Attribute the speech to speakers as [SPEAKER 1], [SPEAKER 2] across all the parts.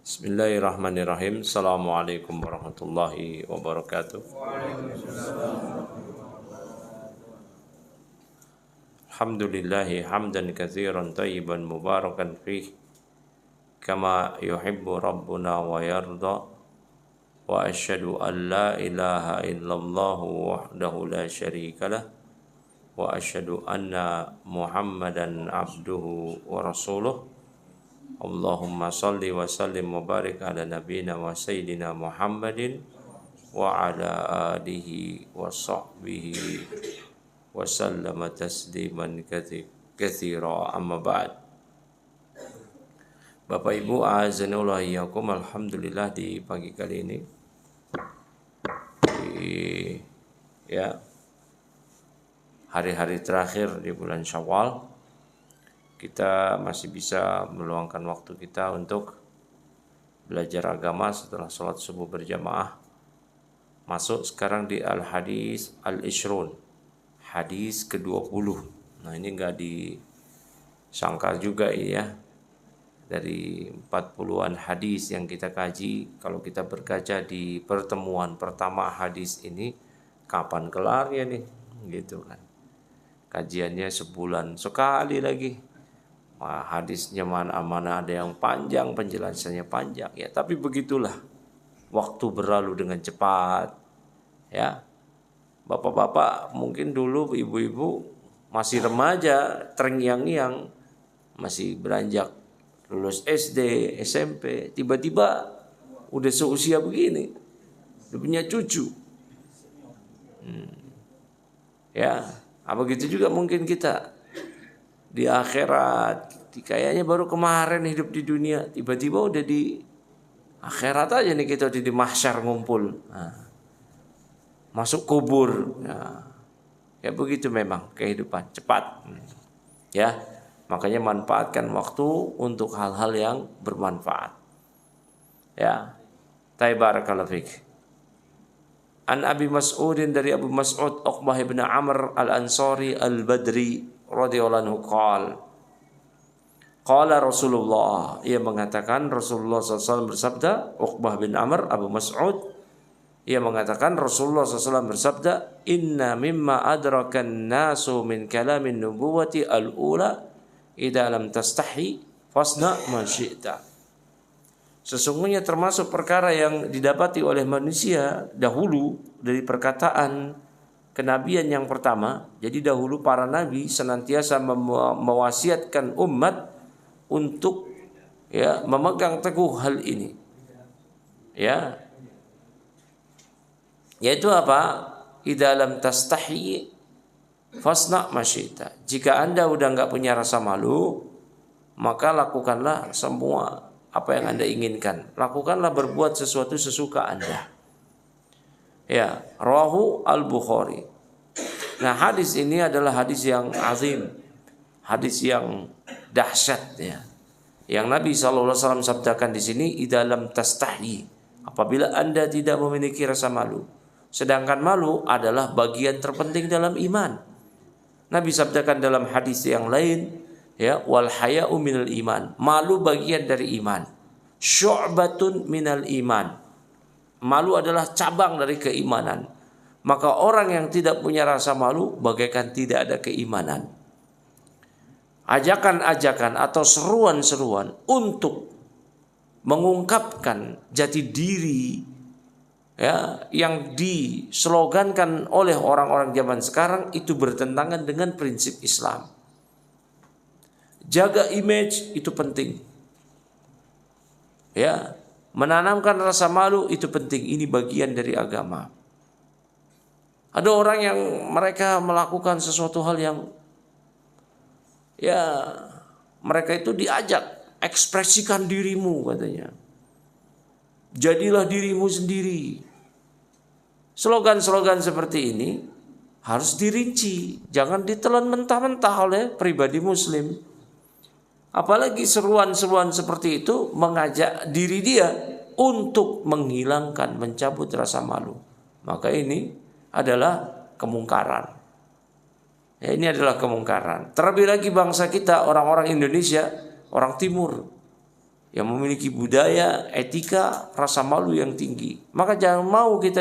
[SPEAKER 1] Bismillahirrahmanirrahim. Assalamualaikum warahmatullahi wabarakatuh. Alhamdulillahi hamdan katsiran tayyiban mubarakan fih kama yuhibbu rabbuna wa yarda wa asyhadu an la ilaha illallah wahdahu la syarikalah wa asyhadu anna Muhammadan abduhu wa rasuluh. Allahumma salli wa sallim wa barik ala nabiyina wa sayyidina Muhammadin wa ala alihi wa sahbihi wa sallama tasliman katsira, amma ba'd. Bapak Ibu azanullah iyyakum, alhamdulillah di pagi kali ini hari-hari terakhir di bulan Syawal kita masih bisa meluangkan waktu kita untuk belajar agama setelah sholat subuh berjamaah. Masuk sekarang di Al-Hadis Al-Ishrun, hadis ke-20. Nah, ini enggak disangka juga ya, dari 40-an hadis yang kita kaji. Kalau kita berkaca di pertemuan pertama hadis ini, kapan kelarnya nih gitu kan. Kajiannya sebulan sekali lagi. Hadisnya mana ada yang panjang, penjelasannya panjang ya, tapi begitulah waktu berlalu dengan cepat ya. Bapak-bapak mungkin dulu, ibu-ibu masih remaja, terngiang-ngiang, masih beranjak lulus SD, SMP, tiba-tiba udah seusia begini, udah punya cucu. Ya, begitu juga mungkin kita di akhirat. Kayaknya baru kemarin hidup di dunia, tiba-tiba udah di akhirat aja nih, kita udah di mahsyar ngumpul. Masuk kubur. Ya begitu memang kehidupan cepat. Ya, makanya manfaatkan waktu untuk hal-hal yang bermanfaat. Ya. Barakallahu fik. An Abi Mas'udin, dari Abu Mas'ud Uqbah bin Amr Al-Ansari Al-Badri radhiyallahu anhu qala Rasulullah, ia mengatakan Rasulullah SAW bersabda. Uqbah bin Amr, Abu Mas'ud, ia mengatakan Rasulullah SAW bersabda, inna mimma adrakan nasu min kalamin nubuwati al-ula idza lam tastahi fasna ma syi'ta. Sesungguhnya termasuk perkara yang didapati oleh manusia dahulu dari perkataan kenabian yang pertama. Jadi dahulu para nabi senantiasa mewasiatkan umat untuk memegang teguh hal ini. Ya. Yaitu apa? Idza lam tastahi fasna ma syi'ta. Jika Anda udah enggak punya rasa malu, maka lakukanlah semua apa yang Anda inginkan. Lakukanlah, berbuat sesuatu sesuka Anda. Ya, rawahu Al-Bukhari. Nah, hadis ini adalah hadis yang azim, hadis yang dahsyat ya. Yang Nabi SAW sabdakan di sini, idza lam tastahi, apabila Anda tidak memiliki rasa malu. Sedangkan malu adalah bagian terpenting dalam iman. Nabi sabdakan dalam hadis yang lain, ya, wal haya'u minal iman. Malu bagian dari iman. Syu'batun minal iman. Malu adalah cabang dari keimanan. Maka orang yang tidak punya rasa malu bagaikan tidak ada keimanan. Ajakan-ajakan atau seruan-seruan untuk mengungkapkan jati diri ya, yang dislogankan oleh orang-orang zaman sekarang itu bertentangan dengan prinsip Islam. Jaga image itu penting. Ya, menanamkan rasa malu itu penting, ini bagian dari agama. Ada orang yang mereka melakukan sesuatu hal yang mereka itu diajak, ekspresikan dirimu katanya. Jadilah dirimu sendiri. Slogan-slogan seperti ini harus dirinci, jangan ditelan mentah-mentah oleh pribadi muslim. Apalagi seruan-seruan seperti itu mengajak diri dia untuk menghilangkan, mencabut rasa malu. Maka ini adalah kemungkaran. Ya, ini adalah kemungkaran. Terlebih lagi bangsa kita, orang-orang Indonesia, orang Timur, yang memiliki budaya, etika, rasa malu yang tinggi. Maka jangan mau kita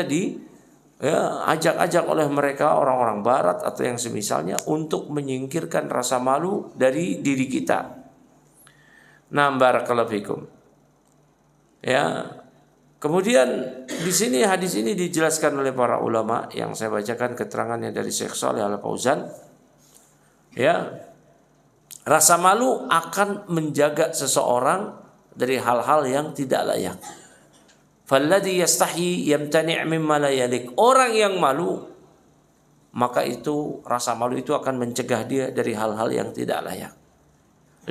[SPEAKER 1] ajak-ajak oleh mereka orang-orang barat atau yang semisalnya untuk menyingkirkan rasa malu dari diri kita. Nah, barakallahu fikum. Ya. Kemudian di sini hadis ini dijelaskan oleh para ulama yang saya bacakan keterangannya dari Syekh Shalih Al Fauzan. Ya. Rasa malu akan menjaga seseorang dari hal-hal yang tidak layak. Falladhi yastahyi yamtani' mimma la yalik. Orang yang malu, maka itu rasa malu itu akan mencegah dia dari hal-hal yang tidak layak.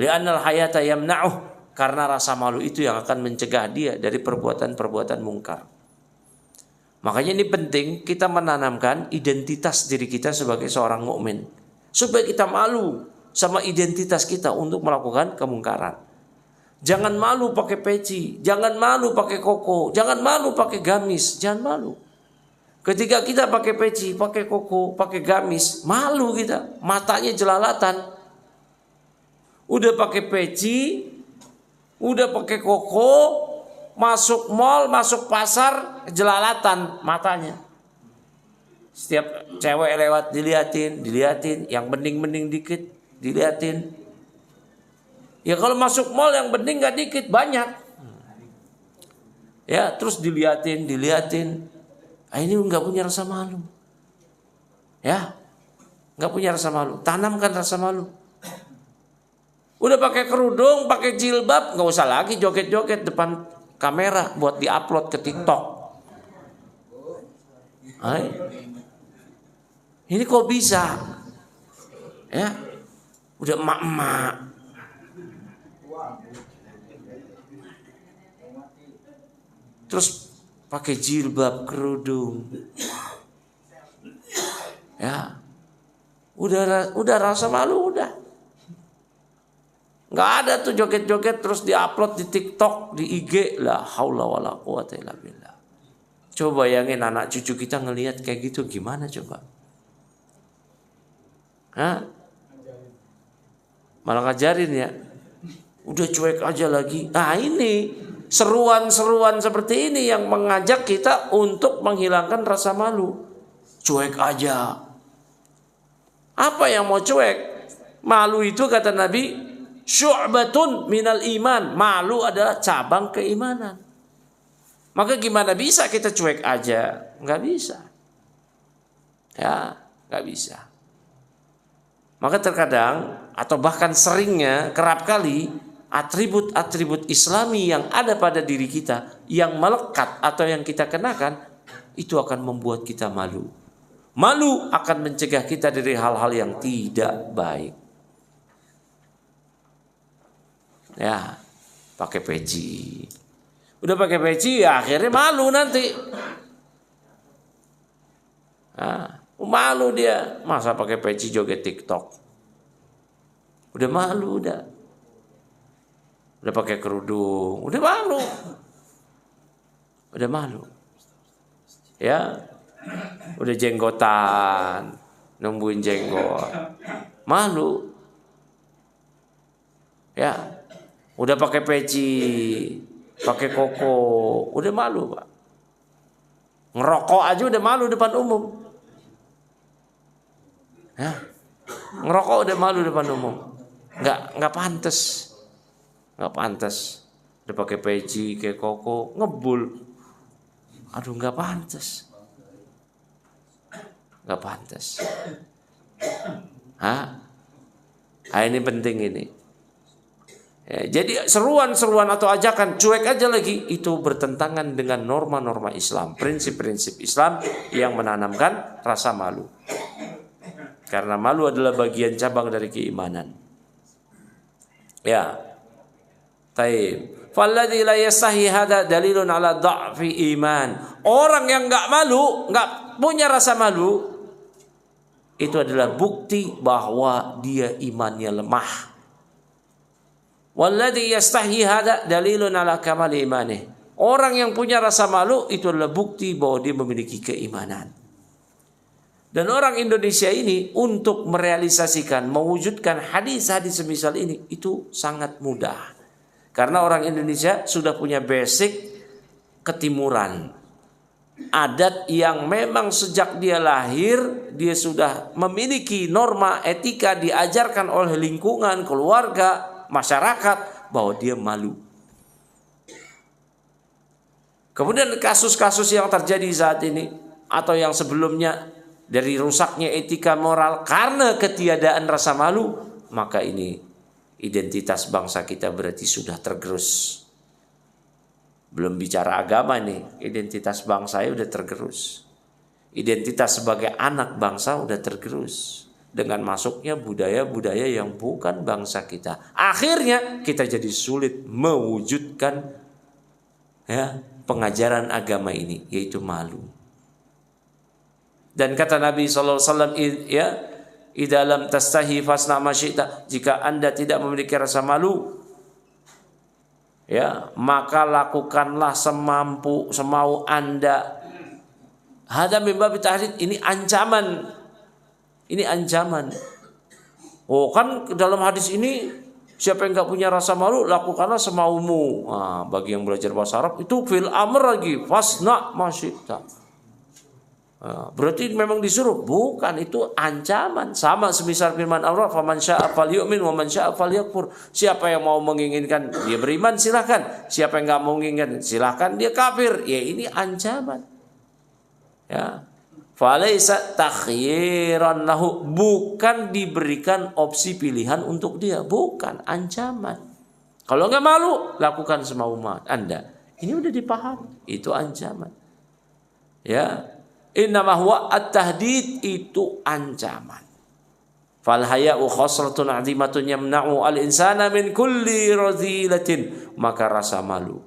[SPEAKER 1] Li'annal hayata yamna'uh, karena rasa malu itu yang akan mencegah dia dari perbuatan-perbuatan mungkar. Makanya ini penting kita menanamkan identitas diri kita sebagai seorang mukmin, supaya kita malu sama identitas kita untuk melakukan kemungkaran. Jangan malu pakai peci, jangan malu pakai koko, jangan malu pakai gamis, jangan malu. Ketika kita pakai peci, pakai koko, pakai gamis, malu kita, matanya jelalatan. Udah pakai peci, udah pakai koko, masuk mall, masuk pasar, jelalatan matanya. Setiap cewek lewat diliatin, yang bening-bening dikit diliatin. Ya kalau masuk mall yang bening gak dikit, banyak. Ya terus diliatin. Ini nggak punya rasa malu. Ya, nggak punya rasa malu. Tanamkan rasa malu. Udah pakai kerudung, pakai jilbab, nggak usah lagi joget-joget depan kamera buat diupload ke TikTok. Ini kok bisa? Ya, udah emak-emak. Terus pakai jilbab, kerudung. Ya. Udah rasa malu udah. Nggak ada tuh joget-joget terus diupload di TikTok, di IG. La haula wala quwata illa billah. Coba bayangin anak cucu kita ngelihat kayak gitu gimana coba? Hah? Malah ngajarin ya. Udah cuek aja lagi. Nah ini seruan-seruan seperti ini yang mengajak kita untuk menghilangkan rasa malu. Cuek aja. Apa yang mau cuek? Malu itu kata Nabi, syu'batun minal iman. Malu adalah cabang keimanan. Maka gimana bisa kita cuek aja? Nggak bisa. Ya, nggak bisa. Maka terkadang atau bahkan seringnya, kerap kali atribut-atribut Islami yang ada pada diri kita, yang melekat atau yang kita kenakan, itu akan membuat kita malu. Malu akan mencegah kita dari hal-hal yang tidak baik. Ya, pakai peci. Udah pakai peci ya akhirnya malu nanti. Malu dia. Masa pakai peci joget TikTok? Udah malu udah. Udah pakai kerudung, udah malu. Udah malu. Ya. Udah jenggotan, nungguin jenggot. Malu. Ya. Udah pakai peci, pakai koko, udah malu, Pak. Ngerokok aja udah malu depan umum. Ya. Ngerokok udah malu depan umum. Enggak pantas. Nggak pantas. Udah pakai peci, kayak koko, ngebul. Aduh, nggak pantas. Nggak pantas. Ini penting ini. Ya, jadi seruan-seruan atau ajakan cuek aja lagi itu bertentangan dengan norma-norma Islam, prinsip-prinsip Islam yang menanamkan rasa malu. Karena malu adalah bagian cabang dari keimanan. Ya. Taib. Falladzi la yastahi hada dalilun ala dha'fi iman. Orang yang enggak malu, enggak punya rasa malu, itu adalah bukti bahwa dia imannya lemah. Walladzi yastahi hada dalilun ala kamal imanih. Orang yang punya rasa malu itu adalah bukti bahwa dia memiliki keimanan. Dan orang Indonesia ini untuk merealisasikan, mewujudkan hadis-hadis semisal ini itu sangat mudah. Karena orang Indonesia sudah punya basic ketimuran. Adat yang memang sejak dia lahir, dia sudah memiliki norma etika diajarkan oleh lingkungan, keluarga, masyarakat, bahwa dia malu. Kemudian kasus-kasus yang terjadi saat ini atau yang sebelumnya dari rusaknya etika moral karena ketiadaan rasa malu, maka ini identitas bangsa kita berarti sudah tergerus. Belum bicara agama nih, identitas bangsa udah tergerus. Identitas sebagai anak bangsa udah tergerus dengan masuknya budaya-budaya yang bukan bangsa kita. Akhirnya kita jadi sulit mewujudkan pengajaran agama ini, yaitu malu. Dan kata Nabi SAW, idza lam tastahi fasna ma syi'ta, jika Anda tidak memiliki rasa malu, maka lakukanlah semau Anda. Hada min babi tahdid, ini ancaman. Ini ancaman. Oh, kan dalam hadis ini siapa yang enggak punya rasa malu, lakukanlah semaumu. Nah, bagi yang belajar bahasa Arab itu fil amr lagi, fasna ma syi'ta. Berarti memang disuruh, bukan, itu ancaman. Sama semisal firman Allah, faman syaa falyu'min wa man syaa falyakfur. Siapa yang mau menginginkan dia beriman silahkan, siapa yang enggak mau menginginkan silahkan dia kafir. Ya, ini ancaman. Ya. Falaisa takhyiran lahu, bukan diberikan opsi pilihan untuk dia, bukan, ancaman. Kalau enggak malu, lakukan semau Anda. Ini udah dipahami, itu ancaman. Ya. Innama huwa at-tahdid, itu ancaman. Fal haya'u khosratun 'azimatun yamna'u al-insana min kulli radhilatin, maka rasa malu.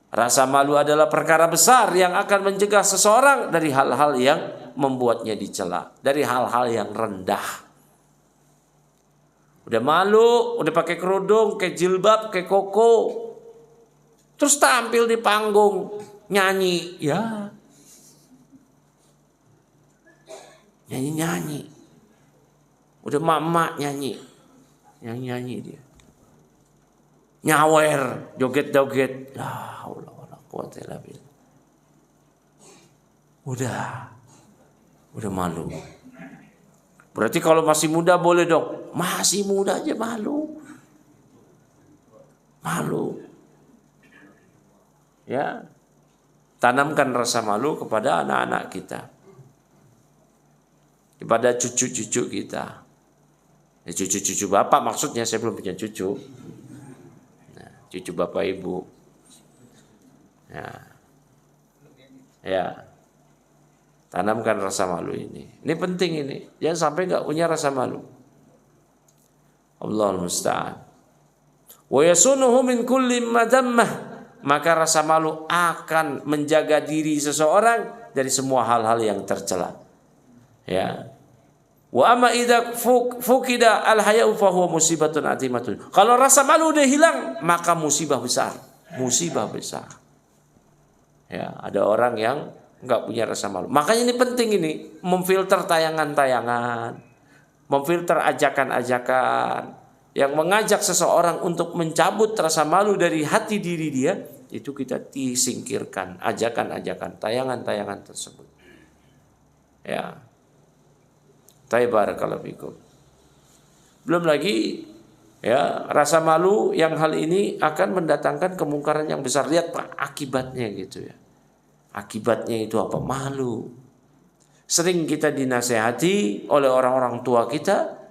[SPEAKER 1] Rasa malu adalah perkara besar yang akan mencegah seseorang dari hal-hal yang membuatnya dicela, dari hal-hal yang rendah. Udah malu, udah pakai kerudung, kayak jilbab, kayak koko, terus tampil di panggung nyanyi, nyanyi. Udah mak-mak nyanyi dia. Nyawer, joget-joget. La haula wala quwwata illa billah. Udah malu. Berarti kalau masih muda boleh dong. Masih muda aja malu. Ya. Tanamkan rasa malu kepada anak-anak kita. Kepada cucu-cucu kita. Ya, cucu-cucu bapak maksudnya, saya belum punya cucu. Cucu bapak ibu. Ya. Tanamkan rasa malu ini. Ini penting ini. Jangan sampai enggak punya rasa malu. Allahul musta'an. Wa yasunuhu min kulli madammah. Maka rasa malu akan menjaga diri seseorang dari semua hal-hal yang tercela. Ya. Wa amma idza fukida al-haya'u fa huwa musibatun atimatun. Kalau rasa malu udah hilang, maka musibah besar. Ya, ada orang yang enggak punya rasa malu. Makanya ini penting ini, memfilter tayangan-tayangan, memfilter ajakan-ajakan yang mengajak seseorang untuk mencabut rasa malu dari hati diri dia, itu kita disingkirkan ajakan-ajakan, tayangan-tayangan tersebut. Ya. Barakallahu fikum. Belum lagi rasa malu yang hal ini akan mendatangkan kemungkaran yang besar. Lihat Pak, akibatnya gitu ya. Akibatnya itu apa? Malu. Sering kita dinasehati oleh orang-orang tua kita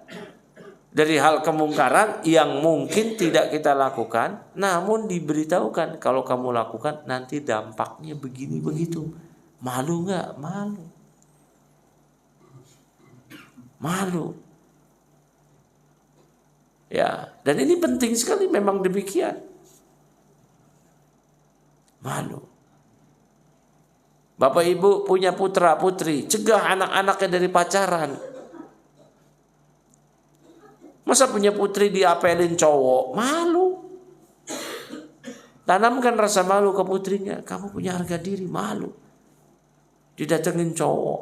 [SPEAKER 1] dari hal kemungkaran yang mungkin tidak kita lakukan, namun diberitahukan kalau kamu lakukan nanti dampaknya begini begitu. Malu enggak? Malu. Ya, dan ini penting sekali, memang demikian. Malu. Bapak Ibu punya putra putri, cegah anak-anaknya dari pacaran. Masa punya putri diapelin cowok? Malu. Tanamkan rasa malu ke putrinya. Kamu punya harga diri, malu. Didatengin cowok,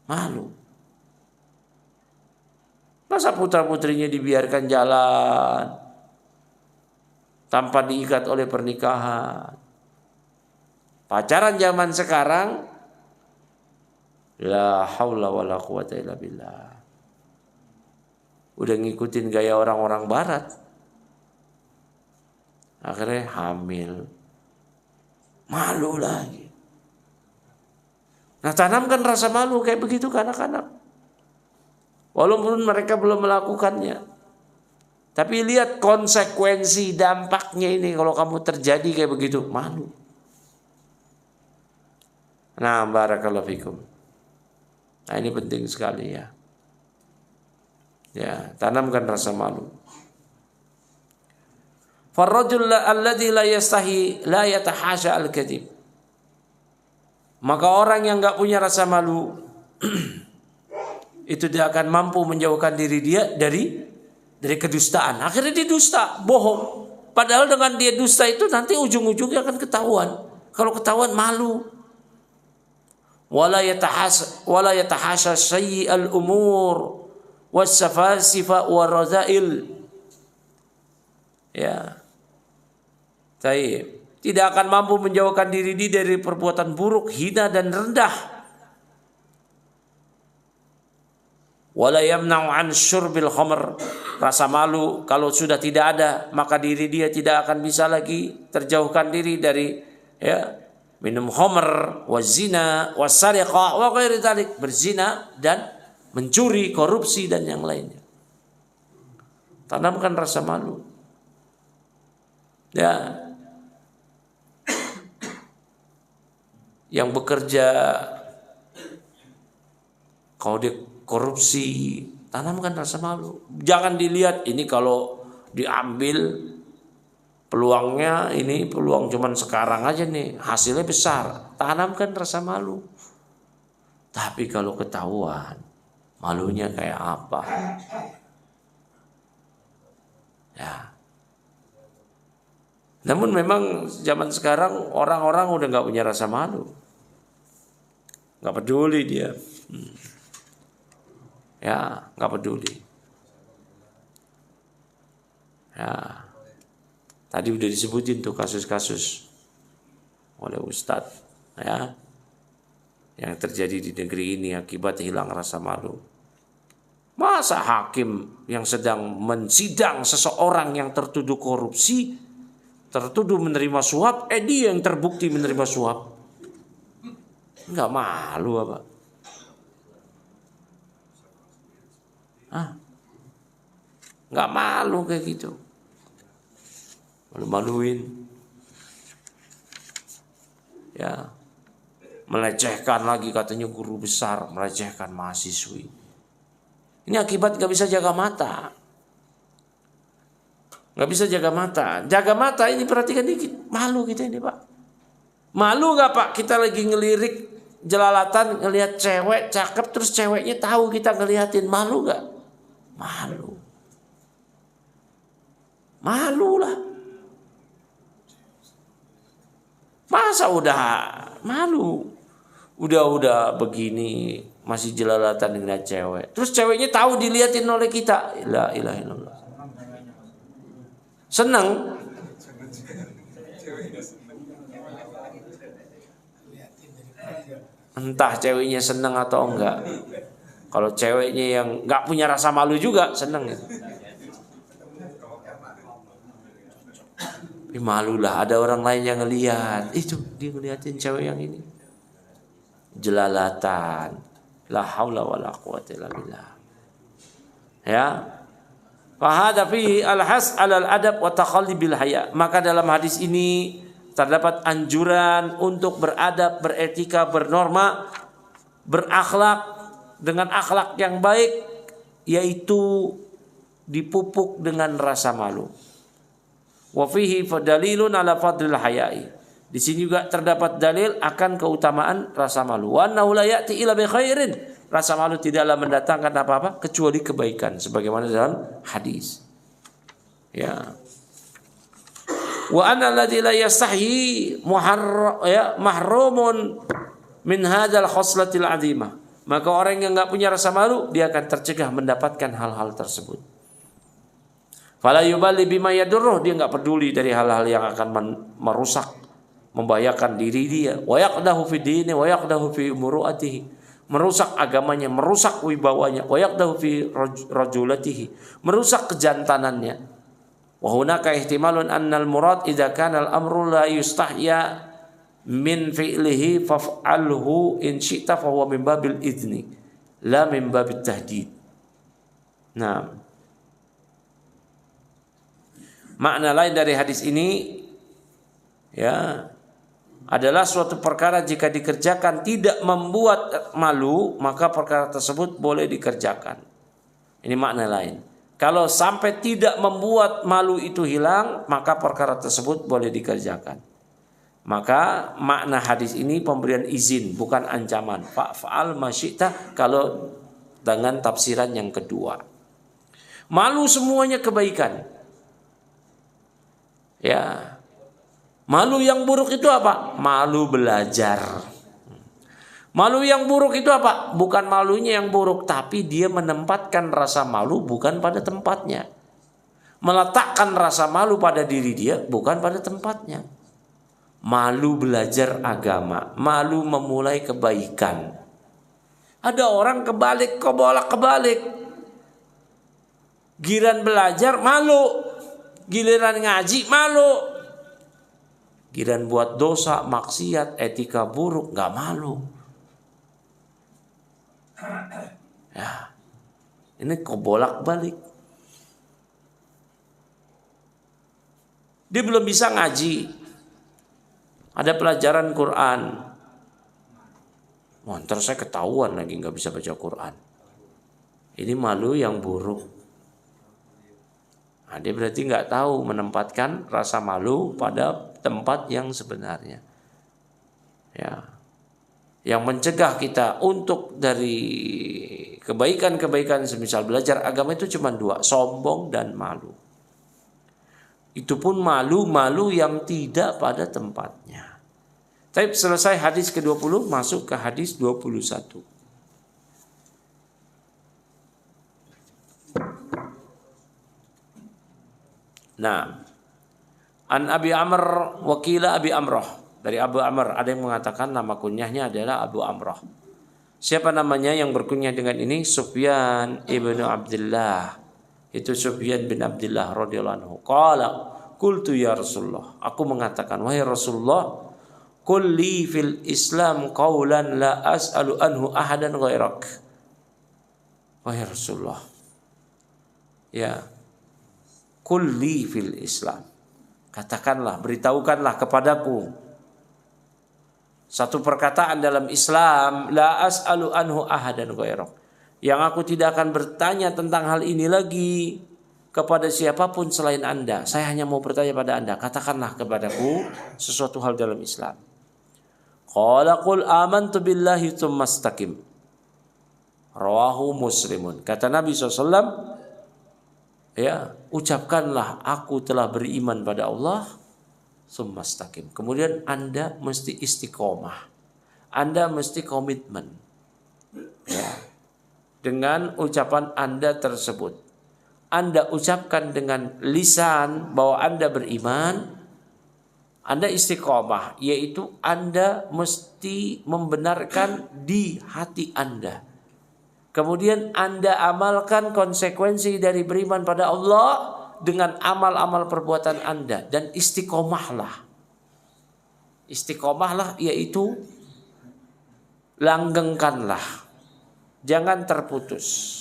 [SPEAKER 1] malu. Masa putra-putrinya dibiarkan jalan tanpa diikat oleh pernikahan. Pacaran zaman sekarang, la haula wala quwata illa billah. Udah ngikutin gaya orang-orang barat. Akhirnya hamil. Malu lagi. Nah, tanamkan rasa malu kayak begitu ke anak-anak. Walaupun mereka belum melakukannya. Tapi lihat konsekuensi dampaknya ini kalau kamu terjadi kayak begitu. Malu. Nah, barakallahu fikum. Nah, ini penting sekali ya. Ya, tanamkan rasa malu. Farrajul alladzi la yastahi la yatahasha al-kadzib. Maka orang yang enggak punya rasa malu itu dia akan mampu menjauhkan diri dia dari kedustaan. Akhirnya dia dusta, bohong. Padahal dengan dia dusta itu nanti ujung-ujungnya akan ketahuan. Kalau ketahuan malu. Wala yatahasha sayyi'al umur was-safasifa war-radha'il. Ya. Baik. Tidak akan mampu menjauhkan diri dia dari perbuatan buruk, hina dan rendah. Wala yamna'u an syurbil khamr. Rasa malu kalau sudah tidak ada, maka diri dia tidak akan bisa lagi terjauhkan diri dari minum khamr, wazina, wasariqah, wa ghairi dzalik, berzina dan mencuri, korupsi dan yang lainnya. Tanamkan rasa malu. Ya. Yang bekerja kalau dia korupsi, tanamkan rasa malu. Jangan dilihat ini kalau diambil peluangnya, ini peluang cuman sekarang aja nih, hasilnya besar. Tanamkan rasa malu. Tapi kalau ketahuan, malunya kayak apa? Ya. Namun memang zaman sekarang orang-orang udah nggak punya rasa malu, nggak peduli dia, ya nggak peduli. Ya, tadi udah disebutin tuh kasus-kasus oleh Ustadz, ya, yang terjadi di negeri ini akibat hilang rasa malu. Masa hakim yang sedang mensidang seseorang yang tertuduh korupsi, tertuduh menerima suap, dia yang terbukti menerima suap. Enggak malu apa? Enggak malu kayak gitu. Malu-maluin. Ya. Melecehkan lagi katanya guru besar, melecehkan mahasiswi. Ini akibat enggak bisa jaga mata. Nggak bisa jaga mata. Jaga mata ini perhatikan dikit. Malu kita ini Pak. Malu nggak Pak? Kita lagi ngelirik jelalatan, ngelihat cewek cakep, terus ceweknya tahu kita ngeliatin. Malu nggak? Malu. Malu lah. Masa udah malu? Udah begini masih jelalatan ngeliat cewek. Terus ceweknya tahu diliatin oleh kita. La ilaha illallah. Senang. Entah ceweknya senang atau enggak. Kalau ceweknya yang enggak punya rasa malu juga senang. Tapi malulah ada orang lain yang ngelihat. Itu dia ngeliatin cewek yang ini. Jelalatan. La haula wala quwata illa billah. Ya. Fahada fihi al-has 'alal adab wa takhalli bil haya. Maka dalam hadis ini terdapat anjuran untuk beradab, beretika, bernorma, berakhlak dengan akhlak yang baik, yaitu dipupuk dengan rasa malu. Wa fihi dalilun 'ala fadlil haya'i. Di sini juga terdapat dalil akan keutamaan rasa malu. Wa annahu la ya'ti illa bi khairin. Rasa malu tidaklah mendatangkan apa-apa kecuali kebaikan, sebagaimana dalam hadis. Ya. Wa anna alladzi la yastahi mahrumun min hadzal khoslatil azimah. Maka orang yang enggak punya rasa malu, dia akan tercegah mendapatkan hal-hal tersebut. Fala yubali bima yadurruh, dia enggak peduli dari hal-hal yang akan merusak, membahayakan diri dia. Wa yaqdahu fi dini wa yaqdahu fi muru'atihi, merusak agamanya, merusak wibawanya. Wa yaqdahu fi rajulatihi, merusak kejantanannya. Wa hunaka ihtimalun annal murad idza kana al-amru la yustahya min fi'lihi faf'alhu in syi'ta fa huwa min babil idzni la min babit tahdid. Nah, makna lain dari hadis ini ya adalah suatu perkara jika dikerjakan tidak membuat malu, maka perkara tersebut boleh dikerjakan. Ini makna lain. Kalau sampai tidak membuat malu itu hilang, maka perkara tersebut boleh dikerjakan. Maka makna hadis ini pemberian izin, bukan ancaman. Fa'al masyita kalau dengan tafsiran yang kedua. Malu semuanya kebaikan. Ya, malu yang buruk itu apa? Malu belajar. Malu yang buruk itu apa? Bukan malunya yang buruk, tapi dia menempatkan rasa malu bukan pada tempatnya. Meletakkan rasa malu pada diri dia bukan pada tempatnya. Malu belajar agama, malu memulai kebaikan. Ada orang kebalik, kebolak-kebalik. Giliran belajar malu, giliran ngaji malu, giliran buat dosa, maksiat, etika buruk nggak malu. Ya, ini kebolak-balik. Dia belum bisa ngaji, ada pelajaran Quran. Wah, ntar saya ketahuan lagi nggak bisa baca Quran. Ini malu yang buruk. Nah, dia berarti nggak tahu menempatkan rasa malu pada tempat yang sebenarnya. Ya, yang mencegah kita untuk dari kebaikan-kebaikan semisal belajar agama itu cuma dua, sombong dan malu. Itu pun malu-malu yang tidak pada tempatnya. Tapi selesai hadis ke-20 masuk ke hadis 21. Nah, an Abi Amr wakila Abi Amrah, dari Abu Amr ada yang mengatakan nama kunyahnya adalah Abu Amrah. Siapa namanya yang berkunyah dengan ini? Sufyan ibnu Abdullah. Itu Sufyan bin Abdullah radhiyallahu anhu. Qala qultu ya Rasulullah, aku mengatakan wahai Rasulullah, qul li fil Islam qaulan la as'alu anhu ahadan ghairak. Wahai Rasulullah, ya, kulli fil Islam, katakanlah, beritahukanlah kepadaku satu perkataan dalam Islam, la as'alu anhu ahadan ghairak, yang aku tidak akan bertanya tentang hal ini lagi kepada siapapun selain Anda. Saya hanya mau bertanya pada Anda, katakanlah kepadaku sesuatu hal dalam Islam. Qala qul amantu billahi tsumma istaqim. Rawahu Muslimun. Kata Nabi SAW, ya, ucapkanlah aku telah beriman pada Allah, tsumma istaqim. Kemudian Anda mesti istiqomah. Anda mesti komitmen. Ya. Dengan ucapan Anda tersebut. Anda ucapkan dengan lisan bahwa Anda beriman, Anda istiqomah, yaitu Anda mesti membenarkan di hati Anda. Kemudian Anda amalkan konsekuensi dari beriman pada Allah dengan amal-amal perbuatan Anda. Dan istiqomahlah. Istiqomahlah yaitu langgengkanlah. Jangan terputus.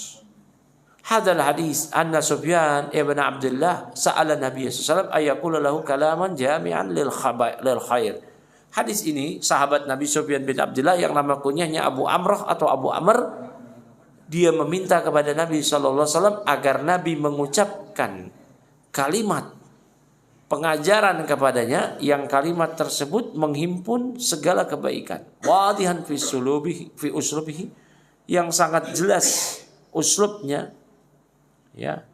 [SPEAKER 1] Hadal hadis anna Sufyan ibn Abdullah sa'ala Nabi sallallahu alaihi wasallam ayaqula lahu kalaman jami'an lil khair. Hadis ini sahabat Nabi Sufyan bin Abdullah yang nama kunyahnya Abu Amrah atau Abu Amr, dia meminta kepada Nabi sallallahu alaihi wasallam agar Nabi mengucapkan kalimat pengajaran kepadanya yang kalimat tersebut menghimpun segala kebaikan. Wadihan fi uslubihi, yang sangat jelas uslubnya. Ya,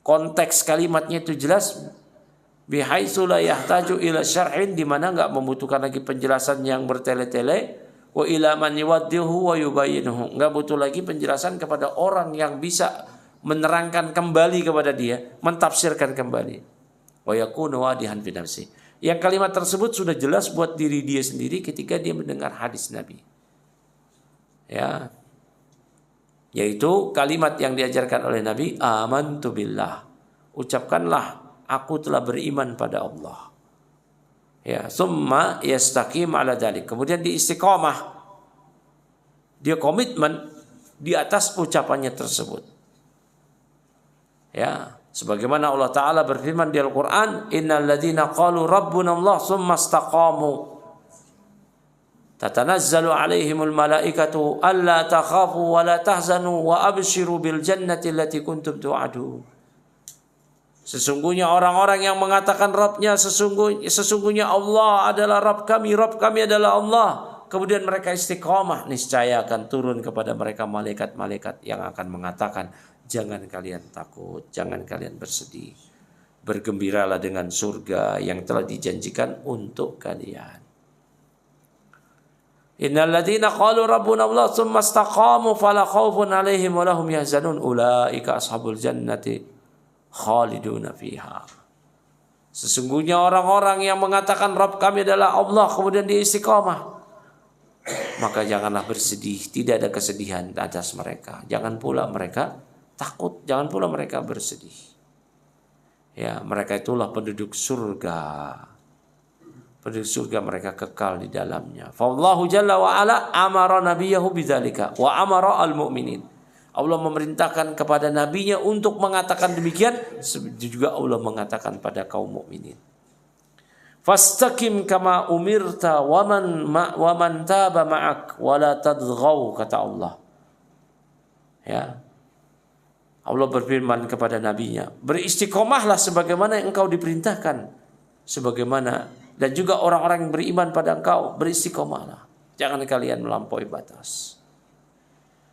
[SPEAKER 1] konteks kalimatnya itu jelas, bihaitsu la yahtaju ila syar'in, di mana enggak membutuhkan lagi penjelasan yang bertele-tele, wa ila man yuwaddihu wa yubayyinuhu, enggak butuh lagi penjelasan kepada orang yang bisa menerangkan kembali kepada dia, mentafsirkan kembali. Wa yakunu wadihan fi nafsi. Yang kalimat tersebut sudah jelas buat diri dia sendiri ketika dia mendengar hadis Nabi. Ya. Yaitu kalimat yang diajarkan oleh Nabi, amantu billah. Ucapkanlah, aku telah beriman pada Allah. Ya, summa yastaqim ala dzalik. Kemudian dia istiqomah. Dia komitmen di atas ucapannya tersebut. Ya, sebagaimana Allah Ta'ala berfirman di Al-Quran, innal ladzina qalu rabbuna Allah summa istaqamu tatanazzalu alaihimul malaikatu alla takhafu wa la tahzanu wa abshiru bil jannati allati kuntum tu'adun. Sesungguhnya orang-orang yang mengatakan Rabbnya, sesungguhnya Allah adalah Rabb kami adalah Allah. Kemudian mereka istiqomah, niscaya akan turun kepada mereka malaikat-malaikat yang akan mengatakan, jangan kalian takut, jangan kalian bersedih. Bergembiralah dengan surga yang telah dijanjikan untuk kalian. Innal ladzina qalu rabbuna Allah tsumma istaqamu fala khaufun 'alaihim wa lahum yahzanun ulaika ashabul jannati khaliduna fiha. Sesungguhnya orang-orang yang mengatakan Rabb kami adalah Allah kemudian dia istiqamah, maka janganlah bersedih, tidak ada kesedihan atas mereka. Jangan pula mereka takut, jangan pula mereka bersedih. Ya, mereka itulah penduduk surga. Penduduk surga mereka kekal di dalamnya. Fallahu jalla wa ala amara nabiyahu bidzalika wa amara al-mu'minin. Allah memerintahkan kepada nabinya untuk mengatakan demikian, juga Allah mengatakan pada kaum mukminin. Fastaqim kama umirta wa man taba ma'ak wa la tadghaw, kata Allah. Ya. Allah berfirman kepada nabinya, beristiqomahlah sebagaimana yang engkau diperintahkan, sebagaimana dan juga orang-orang yang beriman pada engkau, beristiqomahlah. Jangan kalian melampaui batas.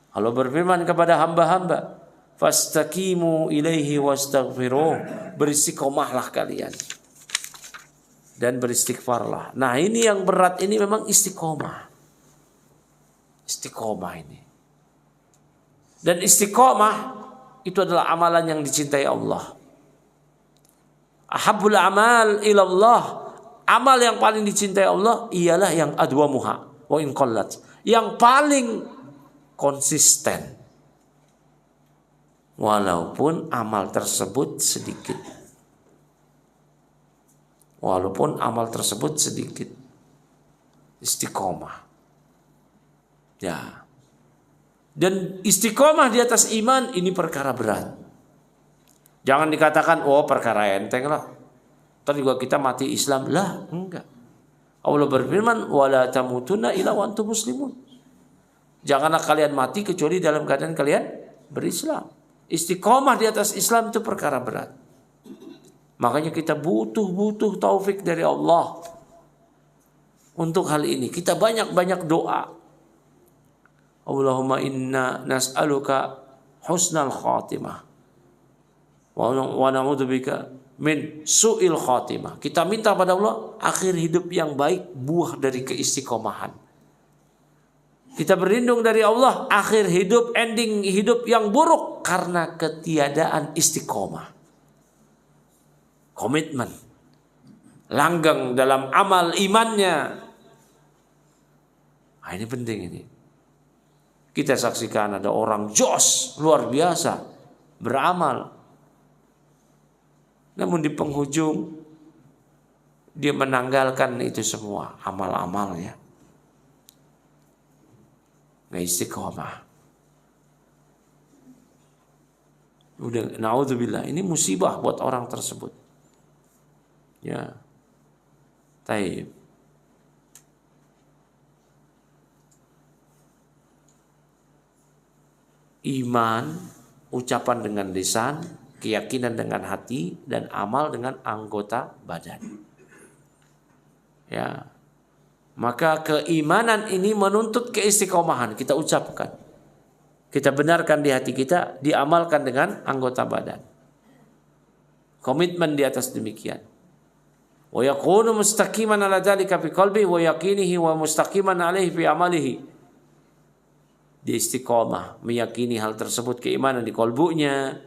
[SPEAKER 1] Allah berfirman kepada hamba-hamba, fastaqimu ilaihi wastaghfiruh, beristiqomahlah kalian dan beristighfarlah. Nah, ini yang berat ini memang istiqomah. Istiqomah ini. Dan istiqomah itu adalah amalan yang dicintai Allah. Ahabbul amal ilallah. Amal yang paling dicintai Allah ialah yang adwamuha wa in qallat. Yang paling konsisten. Walaupun amal tersebut sedikit. Walaupun amal tersebut sedikit. Istiqomah. Ya. Dan istiqomah di atas iman ini perkara berat. Jangan dikatakan, oh perkara enteng lah. Ntar juga kita mati Islam. Lah, enggak. Allah berfirman, wala tamutunna illa wa antum muslimun. Janganlah kalian mati kecuali dalam keadaan kalian berislam. Istiqomah di atas Islam itu perkara berat. Makanya kita butuh taufik dari Allah untuk hal ini. Kita banyak-banyak doa. Allahumma inna nas'aluka husnal khatimah wa na'udzubika min su'il khatimah. Kita minta pada Allah akhir hidup yang baik, buah dari keistiqomahan. Kita berlindung dari Allah akhir hidup, ending hidup yang buruk karena ketiadaan istiqomah. Komitmen, langgeng dalam amal imannya. Nah, ini penting ini. Kita saksikan ada orang jos luar biasa beramal, namun di penghujung dia menanggalkan itu semua amal-amalnya. Nggak istiqomah. Udah, naudzubillah, ini musibah buat orang tersebut. Ya, taib. Iman, ucapan dengan lisan, keyakinan dengan hati, dan amal dengan anggota badan. Ya, maka keimanan ini menuntut keistiqomahan. Kita ucapkan, kita benarkan di hati kita, diamalkan dengan anggota badan. Komitmen di atas demikian. Wa yakunu mustaqiman ala dzalika fi qalbi wa yaqinihi wa mustaqiman alaihi fi amalihi. Dia istiqomah, meyakini hal tersebut, keimanan di kolbunya,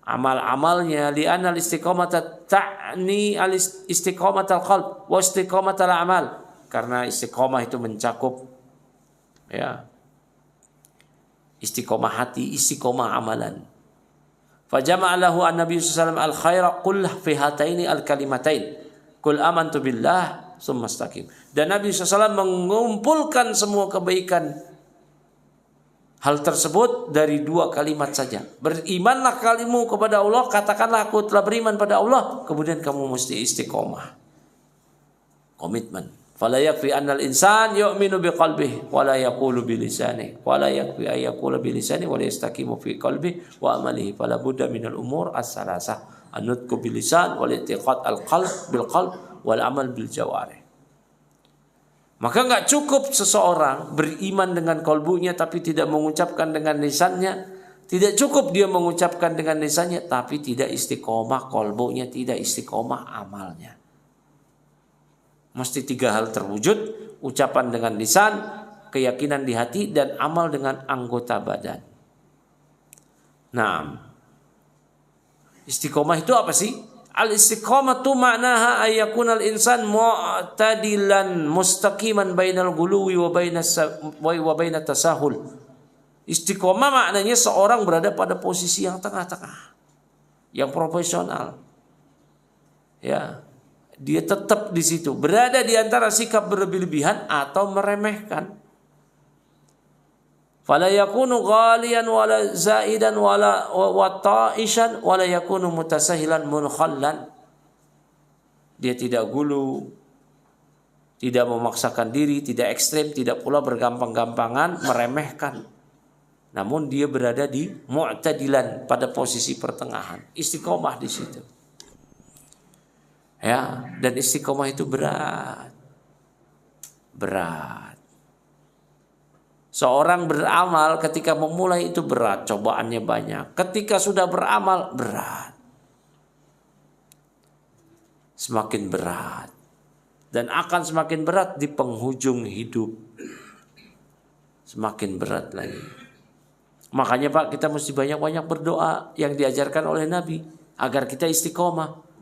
[SPEAKER 1] amal-amalnya. Li'anna al-istiqomata ta'ni al-istiqomatal qalb wa istiqomatal amal. Karena istiqomah itu mencakup ya istiqomah hati, istiqomah amalan. Fajama'a lahu an-nabiy sallallahu alaihi wasallam al-khaira qul fi hataini al-kalimatain. Qul amantu billah tsumma istaqim. Dan Nabi SAW mengumpulkan semua kebaikan hal tersebut dari 2 kalimat saja. Berimanlah kalimu kepada Allah, katakanlah aku telah beriman pada Allah, kemudian kamu mesti istiqomah. Komitmen. Fala yakfi annal insan yu'minu biqalbihi wa la yaqulu bilisanihi wa la yakfi ay yaqula bilisanihi wa la yastaqimu fi qalbihi wa amalihi. Fala budda minal umur as-salasah. An-nutqu bilisan wal i'tiqad al-qalb bil qalb wal amal bil jawarih. Maka enggak cukup seseorang beriman dengan kolbunya tapi tidak mengucapkan dengan lisannya. Tidak cukup dia mengucapkan dengan lisannya tapi tidak istiqomah kolbunya, tidak istiqomah amalnya. Mesti 3 hal terwujud, ucapan dengan lisan, keyakinan di hati, dan amal dengan anggota badan. Nah, istiqomah itu apa sih? Al-istiqomatu ma'naha ayyakunal insan mu'tadilan mustaqiman bainal guluwi wa bainat tasahul. Istiqomah maknanya seorang berada pada posisi yang tengah-tengah, yang profesional. Ya, dia tetap di situ, berada di antara sikap berlebih-lebihan atau meremehkan. Fala yakunu ghaliyan wala zaidan wala ta'ishan wala yakunu mutasahilan munkhallan. Dia tidak gulu, tidak memaksakan diri, tidak ekstrem, tidak pula bergampang-gampangan meremehkan. Namun dia berada di mu'tadilan, pada posisi pertengahan. Istiqomah di situ. Ya, dan istiqomah itu berat. Berat. Seorang beramal ketika memulai itu berat, cobaannya banyak. Ketika sudah beramal, berat. Semakin berat. Dan akan semakin berat di penghujung hidup. Semakin berat lagi. Makanya Pak, kita mesti banyak-banyak berdoa yang diajarkan oleh Nabi agar kita istiqomah.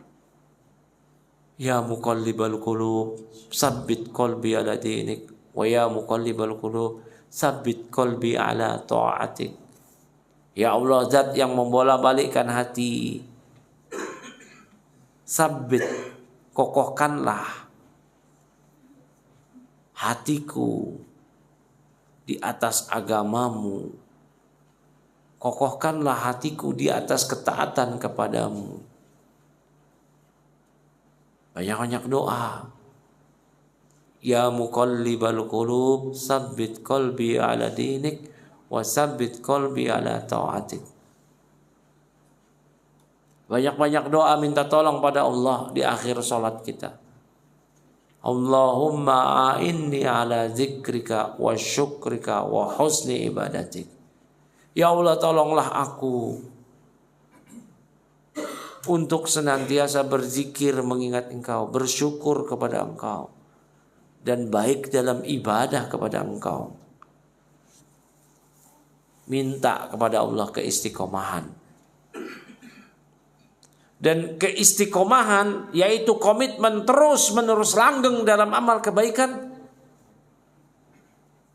[SPEAKER 1] Ya muqallibal qulub, sabbit qalbi ala dinik. Wa ya muqallibal qulub, sabbit qalbi ala ta'atik. Ya Allah, zat yang membolak-balikkan hati, sabbit, kokohkanlah hatiku di atas agamamu. Kokohkanlah hatiku di atas ketaatan kepadamu. Banyak-banyak doa. Ya muqallibal qulub, sabbit qalbi ala dinik wa sabbit qalbi ala ta'atik. Banyak-banyak doa minta tolong pada Allah di akhir salat kita. Allahumma a'inni ala zikrika wa syukrika wa husni ibadatik. Ya Allah, tolonglah aku untuk senantiasa berzikir mengingat Engkau, bersyukur kepada Engkau, dan baik dalam ibadah kepada Engkau. Minta kepada Allah keistiqomahan. Dan keistiqomahan yaitu komitmen terus-menerus langgeng dalam amal kebaikan.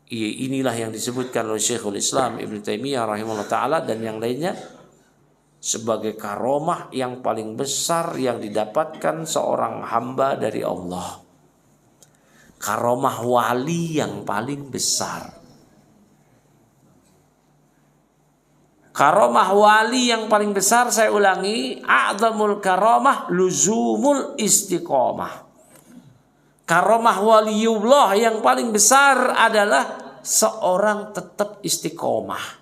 [SPEAKER 1] Inilah yang disebutkan oleh Syekhul Islam Ibn Taimiyah rahimahullah ta'ala dan yang lainnya sebagai karomah yang paling besar yang didapatkan seorang hamba dari Allah. Karomah wali yang paling besar. Karomah wali yang paling besar, saya ulangi, a'zamul karomah luzumul istiqomah. Karomah waliullah yang paling besar adalah seorang tetap istiqomah.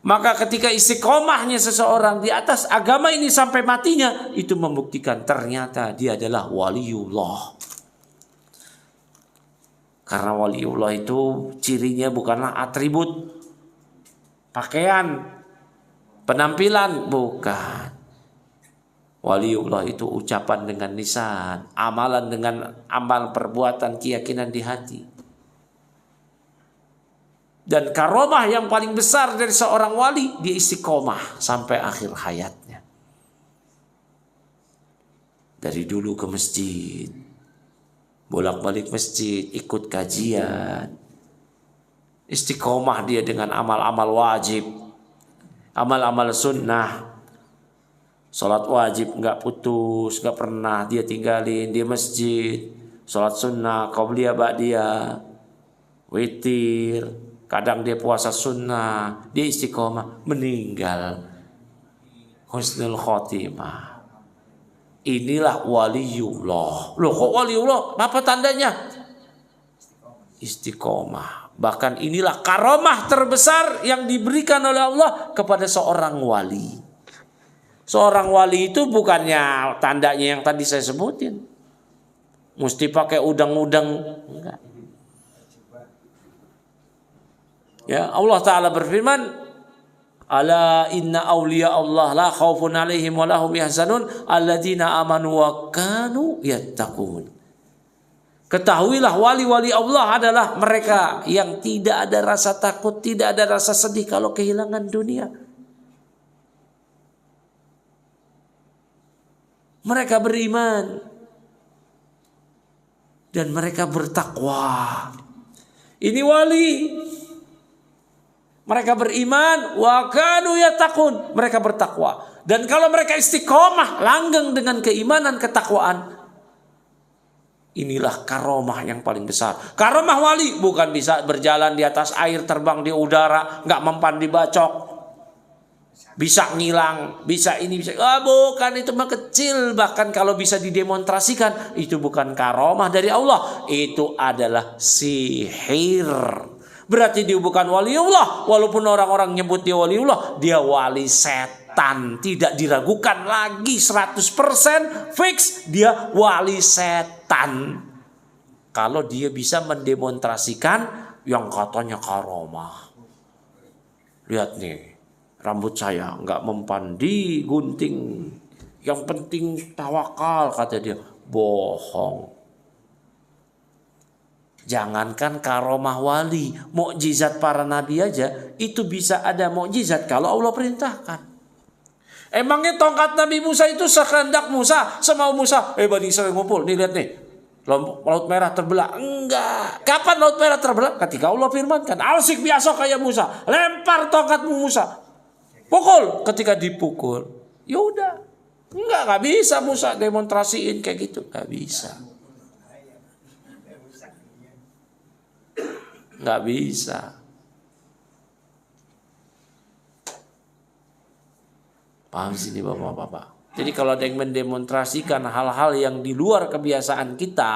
[SPEAKER 1] Maka ketika istiqomahnya seseorang di atas agama ini sampai matinya, itu membuktikan ternyata dia adalah waliullah. Karena waliullah itu cirinya bukanlah atribut, pakaian, penampilan, bukan. Waliullah itu ucapan dengan lisan, amalan dengan amal perbuatan, keyakinan di hati. Dan karomah yang paling besar dari seorang wali, dia istiqomah sampai akhir hayatnya. Dari dulu ke masjid, bolak-balik masjid, ikut kajian. Istiqomah dia dengan amal-amal wajib, amal-amal sunnah. Salat wajib nggak putus, nggak pernah dia tinggalin di masjid. Salat sunnah, qabliyah, ba'diyah, witir. Kadang dia puasa sunnah, dia istiqomah, meninggal husnul khotimah. Inilah waliullah. Loh, kok waliullah? Apa tandanya? Istiqomah. Bahkan inilah karomah terbesar yang diberikan oleh Allah kepada seorang wali. Seorang wali itu bukannya tandanya yang tadi saya sebutin, mesti pakai udang-udang, enggak. Ya, Allah Ta'ala berfirman, ala inna awliya Allah la khawfun alaihim wa lahum yahzanun alladzina amanu wa kanu yattaqun. Ketahuilah wali-wali Allah adalah mereka yang tidak ada rasa takut, tidak ada rasa sedih kalau kehilangan dunia. Mereka beriman dan mereka bertakwa. Ini wali. Mereka beriman, wa kanu yattaqun, mereka bertakwa. Dan kalau mereka istiqomah, langgeng dengan keimanan, ketakwaan, inilah karomah yang paling besar. Karomah wali bukan bisa berjalan di atas air, terbang di udara, nggak mempan dibacok, bisa ngilang, bisa ini, bisa. Bukan, itu mah kecil. Bahkan kalau bisa didemonstrasikan, itu bukan karomah dari Allah, itu adalah sihir. Berarti dia bukan waliullah. Walaupun orang-orang nyebut dia waliullah, dia wali setan. Tidak diragukan lagi, 100% fix dia wali setan. Kalau dia bisa mendemonstrasikan yang katanya karomah. Lihat nih, rambut saya nggak mempan digunting. Yang penting tawakal, kata dia. Bohong. Jangankan karomah wali, mukjizat para nabi aja itu bisa ada mukjizat kalau Allah perintahkan. Emangnya tongkat Nabi Musa itu sekehendak Musa, semau Musa, Bani Israil ngumpul, nih lihat nih, laut merah terbelah. Enggak. Kapan laut merah terbelah? Ketika Allah firmankan, alsik biasa kayak Musa, lempar tongkatmu Musa, pukul. Ketika dipukul, ya udah, nggak bisa Musa demonstrasiin kayak gitu, nggak bisa. Nggak bisa. Paham sini bapak-bapak. Jadi kalau ada yang mendemonstrasikan hal-hal yang di luar kebiasaan kita,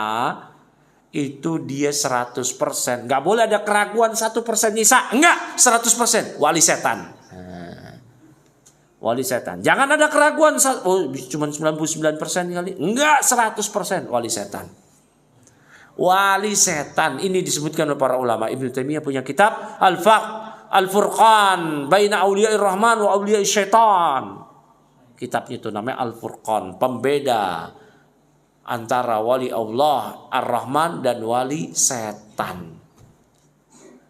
[SPEAKER 1] itu dia 100%. Nggak boleh ada keraguan 1% nisa. Enggak, 100% wali setan. Wali setan. Jangan ada keraguan, cuma 99% kali. Enggak, 100% wali setan. Wali setan ini disebutkan oleh para ulama. Ibnu Taimiyah punya kitab Al-Furqan baina auliya'ir rahman wa auliya'is syaitan. Kitabnya itu namanya Al-Furqan, pembeda antara wali Allah Ar-Rahman dan wali setan.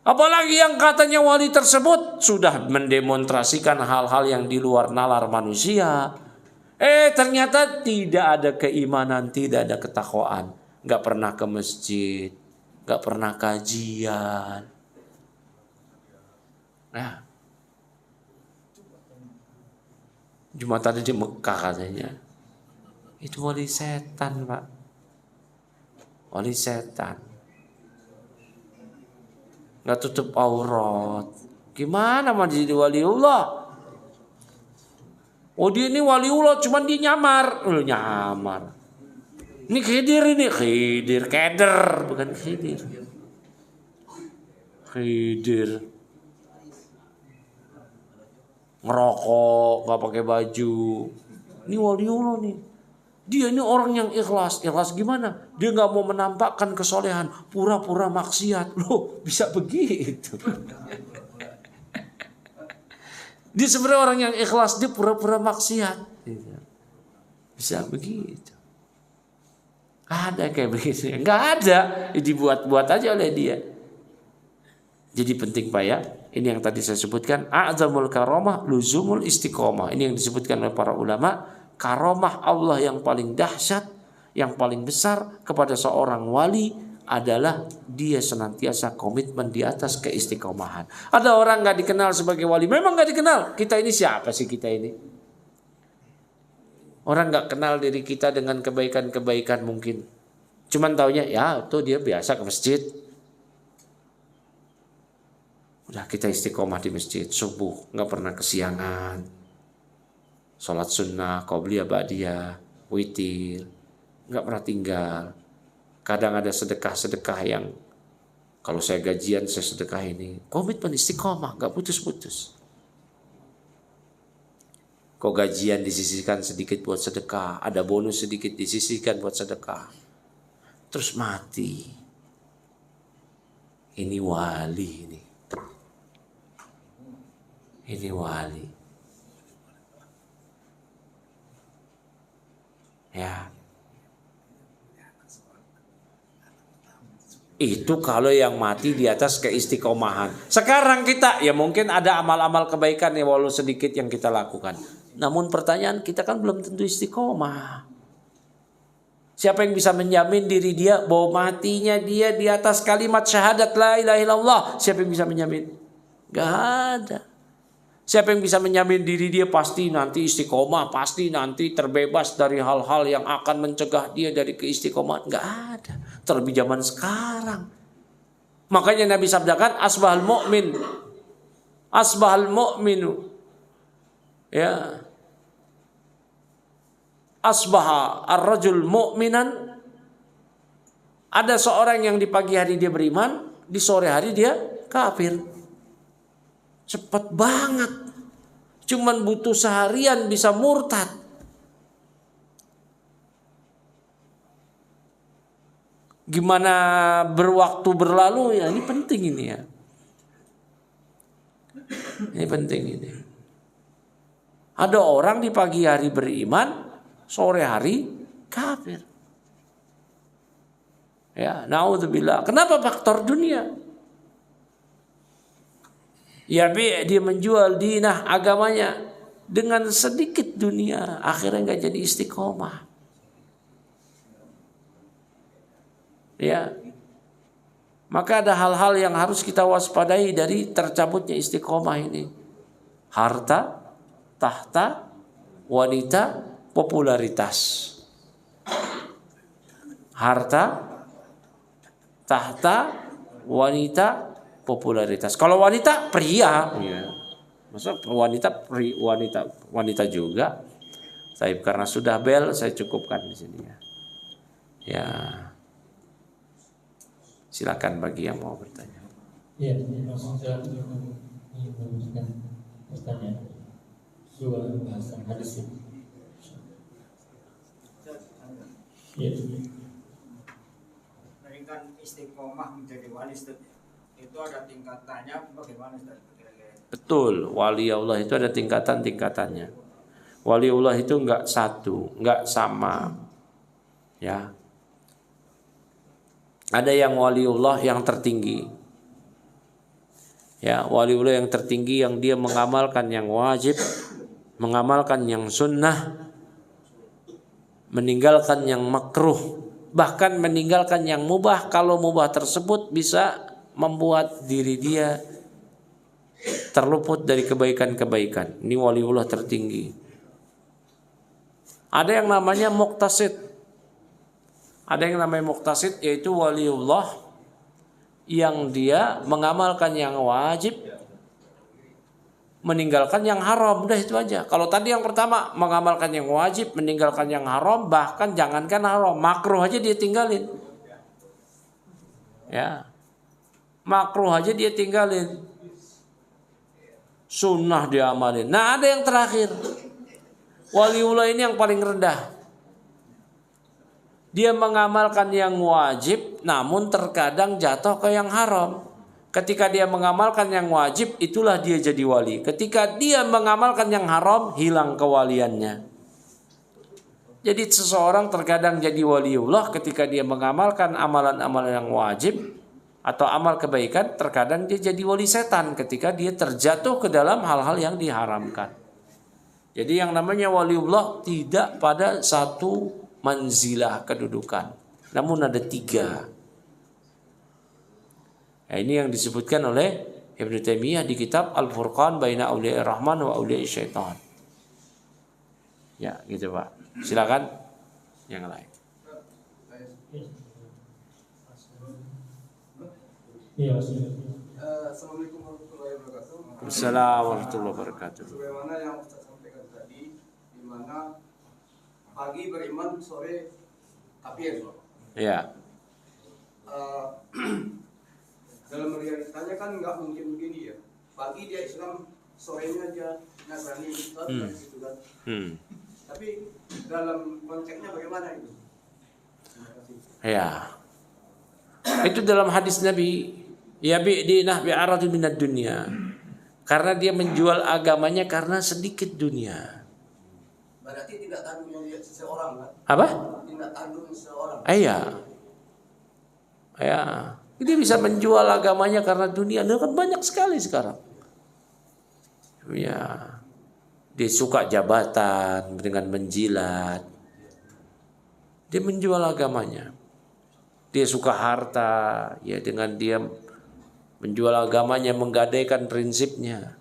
[SPEAKER 1] Apalagi yang katanya wali tersebut sudah mendemonstrasikan hal-hal yang di luar nalar manusia. Ternyata tidak ada keimanan, tidak ada ketakwaan. Gak pernah ke masjid, gak pernah kajian. Nah, Jumatan di Mekah katanya. Itu wali setan, Pak. Wali setan. Gak tutup aurat. Gimana mau jadi waliullah? Oh dia ini waliullah, cuman dia nyamar. Nyamar. Ini khidir, keder, bukan khidir. Khidir. Ngerokok, gak pakai baju. Ini waliullah nih. Dia ini orang yang ikhlas. Ikhlas gimana? Dia gak mau menampakkan kesolehan. Pura-pura maksiat. Loh, bisa begitu. Dia sebenarnya orang yang ikhlas. Dia pura-pura maksiat. Bisa begitu. Ada kayak begitu. Enggak ada. Dibuat-buat aja oleh dia. Jadi penting Pak ya. Ini yang tadi saya sebutkan, a'zamul karamah luzumul istiqomah. Ini yang disebutkan oleh para ulama, karamah Allah yang paling dahsyat, yang paling besar kepada seorang wali adalah dia senantiasa komitmen di atas keistiqomahan. Ada orang nggak dikenal sebagai wali, memang nggak dikenal. Kita ini siapa sih kita ini? Orang nggak kenal diri kita dengan kebaikan-kebaikan mungkin. Cuman taunya ya tuh dia biasa ke masjid. Udah kita istiqomah di masjid, subuh nggak pernah kesiangan, sholat sunnah, qobliyah, ba'diyah, witir, nggak pernah tinggal. Kadang ada sedekah-sedekah yang kalau saya gajian saya sedekah ini, komitmen istiqomah, nggak putus-putus. Kok gajian disisihkan sedikit buat sedekah, ada bonus sedikit disisihkan buat sedekah, terus mati. Ini wali ini. Ini wali. Ya. Itu kalau yang mati di atas keistiqomahan. Sekarang kita ya mungkin ada amal-amal kebaikan ya walau sedikit yang kita lakukan. Namun pertanyaan kita kan belum tentu istiqomah. Siapa yang bisa menjamin diri dia bahwa matinya dia di atas kalimat syahadat la ilaha illallah? Siapa yang bisa menjamin? Gak ada. Siapa yang bisa menjamin diri dia pasti nanti istiqomah, pasti nanti terbebas dari hal-hal yang akan mencegah dia dari keistiqomahan? Gak ada. Terlebih zaman sekarang. Makanya Nabi sabdakan asbahal mu'min. Asbahal mu'minu. Ya. Asbaha ar-rajul mu'minan. Ada seorang yang di pagi hari dia beriman, di sore hari dia kafir. Cepat banget. Cuman butuh seharian bisa murtad. Gimana berwaktu berlalu ya ini penting ini ya. Ini penting ini. Ada orang di pagi hari beriman, sore hari kafir. Ya, naudzubillah. Kenapa faktor dunia? Ya dia menjual dinah agamanya dengan sedikit dunia, akhirnya nggak jadi istiqomah. Ya, maka ada hal-hal yang harus kita waspadai dari tercabutnya istiqomah ini. Harta, tahta, wanita, popularitas. Harta, tahta, wanita, popularitas. Kalau wanita pria, ya. Masa wanita juga. Tapi karena sudah bel, saya cukupkan di sini ya. Ya, silakan bagi yang mau bertanya.
[SPEAKER 2] Ya, maksud saya ingin memberikan pertanyaan soal bahasan hadis ini. Ya.
[SPEAKER 3] Berikan istiqomah menjadi wali itu ada tingkatannya bagaimana Ustaz?
[SPEAKER 1] Betul, wali Allah itu ada tingkatan-tingkatannya. Wali Allah itu enggak satu, enggak sama. Ya. Ada yang waliullah yang tertinggi. Ya, waliullah yang tertinggi yang dia mengamalkan yang wajib, mengamalkan yang sunnah, meninggalkan yang makruh, bahkan meninggalkan yang mubah kalau mubah tersebut bisa membuat diri dia terluput dari kebaikan-kebaikan. Ini waliullah tertinggi. Ada yang namanya muqtasid. Ada yang namanya muqtasid yaitu waliullah yang dia mengamalkan yang wajib, meninggalkan yang haram. Udah itu aja. Kalau tadi yang pertama mengamalkan yang wajib, meninggalkan yang haram, bahkan jangankan haram, makruh aja dia tinggalin. Ya. Makruh aja dia tinggalin. Sunnah dia amalin. Nah, ada yang terakhir. Waliullah ini yang paling rendah. Dia mengamalkan yang wajib, namun terkadang jatuh ke yang haram. Ketika dia mengamalkan yang wajib, itulah dia jadi wali. Ketika dia mengamalkan yang haram, hilang kewaliannya. Jadi seseorang terkadang jadi waliullah ketika dia mengamalkan amalan-amalan yang wajib, atau amal kebaikan, terkadang dia jadi wali setan ketika dia terjatuh ke dalam hal-hal yang diharamkan. Jadi yang namanya waliullah tidak pada satu manzilah kedudukan, namun ada 3. Nah, ini yang disebutkan oleh Ibnu Taimiyah di kitab Al-Furqan Baina Auliya'ir Rahman wa Auliya'is Syaitan. Ya, gitu Pak. Silakan yang lain.
[SPEAKER 2] Iya.
[SPEAKER 4] Assalamualaikum warahmatullahi wabarakatuh.
[SPEAKER 1] Assalamualaikum warahmatullahi wabarakatuh.
[SPEAKER 4] Sebagaimana yang Ustaz sampaikan tadi, di mana pagi beriman, sore kafir.
[SPEAKER 1] Ya.
[SPEAKER 4] Dalam realitanya kan nggak mungkin begini ya. Pagi dia Islam, sorenya aja Nasrani, gitu kan. Tapi dalam konteksnya bagaimana itu? Terima kasih.
[SPEAKER 1] Ya. Itu dalam hadis Nabi, ya bi'dinah bi'aradu minad dunya. Karena dia menjual agamanya karena sedikit dunia.
[SPEAKER 4] Berarti tidak tanggung seseorang kan?
[SPEAKER 1] Apa?
[SPEAKER 4] Tidak tanggung seseorang.
[SPEAKER 1] Iya. Ya. Dia bisa menjual agamanya karena dunia. Nah, kan banyak sekali sekarang. Ya. Dia suka jabatan dengan menjilat. Dia menjual agamanya. Dia suka harta, ya dengan dia menjual agamanya, menggadaikan prinsipnya.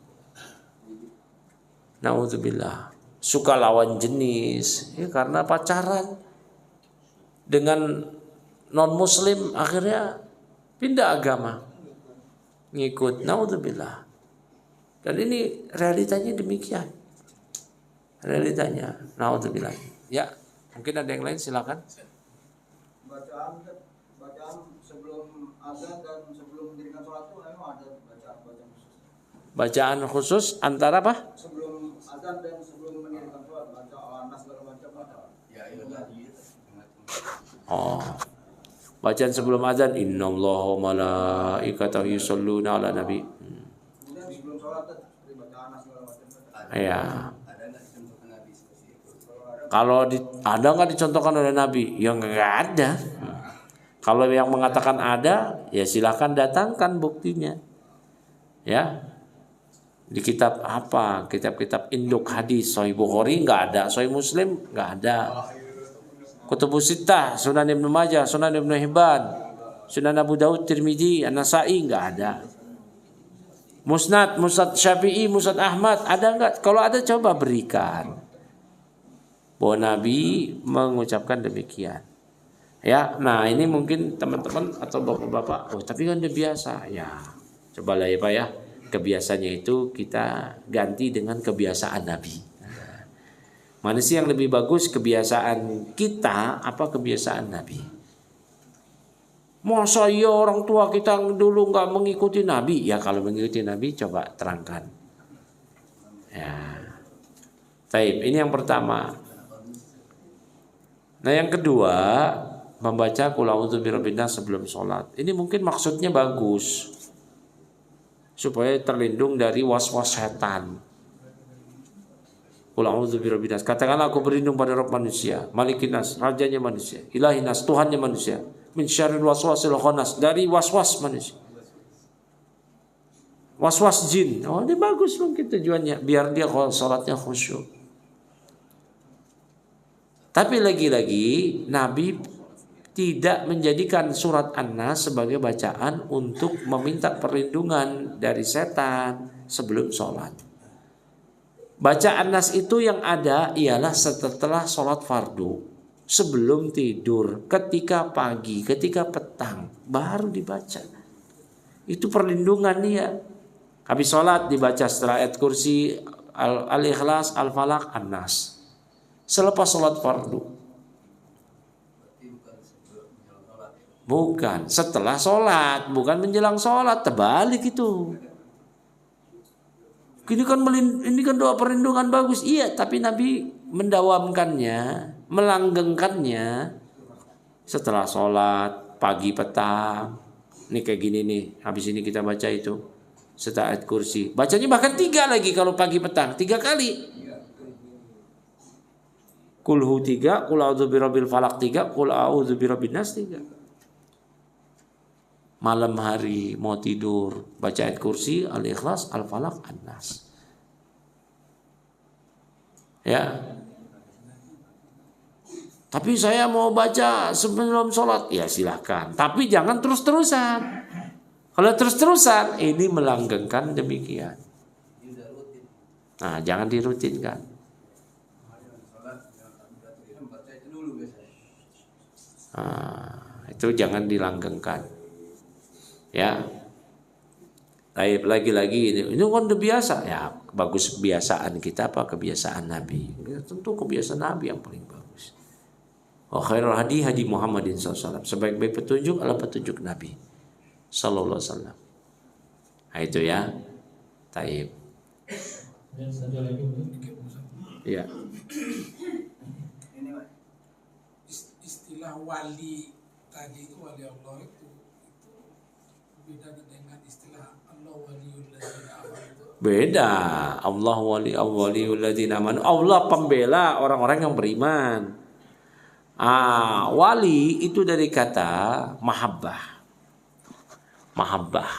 [SPEAKER 1] Nauzubillah. Suka lawan jenis, ya karena pacaran dengan non muslim, akhirnya pindah agama, ngikut. Nauzubillah. Dan ini realitanya demikian. Realitanya. Nauzubillah. Ya, mungkin ada yang lain, silakan.
[SPEAKER 4] Bacaan sebelum azan dan sebelum mendirikan sholat itu memang ada bacaan khusus.
[SPEAKER 1] Bacaan khusus antara apa?
[SPEAKER 4] Sebelum azan dan sebelum mendirikan sholat baca al-nas segala macam ada. Ya itu tadi.
[SPEAKER 1] Oh. Bacaan sebelum azan innallaha wa malaikatahu yusholluna 'alan nabi.
[SPEAKER 4] Kemudian sebelum sholat seperti baca al-nas segala macam.
[SPEAKER 1] Iya.
[SPEAKER 4] Ada enggak dicontohkan Nabi seperti itu?
[SPEAKER 1] Kalau ada nggak dicontohkan oleh Nabi? Ya nggak ada. Kalau yang mengatakan ada, ya silakan datangkan buktinya. Ya, di kitab apa? Kitab-kitab induk hadis, Sahih Bukhari nggak ada, Sahih Muslim nggak ada. Kutubus Sittah, Sunan Ibnu Majah, Sunan Ibnu Hibban, Sunan Abu Daud, Tirmidzi, An-Nasa'i nggak ada. Musnad Syafi'i, Musnad Ahmad ada nggak? Kalau ada coba berikan. Bahwa Nabi mengucapkan demikian. Ya, nah ini mungkin teman-teman atau bapak-bapak, oh tapi kan udah biasa. Ya, cobalah ya Pak ya. Kebiasaannya itu kita ganti dengan kebiasaan Nabi. Mana sih yang lebih bagus, kebiasaan kita apa kebiasaan Nabi? Masa iya orang tua kita dulu nggak mengikuti Nabi? Ya kalau mengikuti Nabi coba terangkan. Ya, baik. Ini yang pertama. Nah yang kedua, membaca qul a'udzu birabbin nas sebelum sholat. Ini mungkin maksudnya bagus, supaya terlindung dari was-was setan. Qul a'udzu birabbin nas. Katakanlah aku berlindung pada Rabb manusia, Malikin nas, rajanya manusia, Ilahin nas, Tuhannya manusia, min syarril waswasil khannas, dari was-was manusia. Was-was jin. Oh, ini bagus mungkin tujuannya biar dia sholatnya khusyuk. Tapi lagi-lagi Nabi tidak menjadikan surat An-Nas sebagai bacaan untuk meminta perlindungan dari setan sebelum sholat. Bacaan Nas itu yang ada ialah setelah sholat fardu, sebelum tidur, ketika pagi, ketika petang, baru dibaca. Itu perlindungan dia. Habis sholat dibaca setelah ayat kursi, Al-Ikhlas, Al-Falaq, An-Nas. Selepas sholat fardu. Bukan, setelah sholat, bukan menjelang sholat, terbalik itu. Ini kan doa perlindungan bagus, iya, tapi Nabi mendawamkannya, melanggengkannya setelah sholat, pagi petang. Ini kayak gini nih, habis ini kita baca itu setelah ayat kursi. Bacanya bahkan 3 lagi kalau pagi petang, 3 kali. Kulhu 3, Qul a'udzu birabbil falaq 3, Qul a'udzu birabbin nas 3. malam hari mau tidur baca ayat kursi, Al-Ikhlas, Al-Falaq, An-Nas. Ya. Tapi saya mau baca sebelum sholat, ya silahkan. Tapi jangan terus-terusan. Kalau terus-terusan, ini melanggengkan demikian. Nah, jangan dirutinkan. Nah, itu jangan dilanggengkan. Ya. Lagi-lagi ini kan udah biasa. Ya, bagus kebiasaan kita apa kebiasaan Nabi. Ya, tentu kebiasaan Nabi yang paling bagus. Wa khairul hadi hadi Muhammadin SAW. Sebaik-baik petunjuk adalah petunjuk Nabi sallallahu alaihi wasallam. Nah, itu ya. Taib.
[SPEAKER 2] Dan satu lagi
[SPEAKER 1] Ya.
[SPEAKER 3] Ini Pak.
[SPEAKER 5] Istilah wali tadi itu wali Allah itu beda dengan istilah Allah waliul ladzina amanu.
[SPEAKER 1] Beda. Allah waliul ladzina amanu. Allah pembela orang-orang yang beriman. Wali itu dari kata mahabbah. Mahabbah.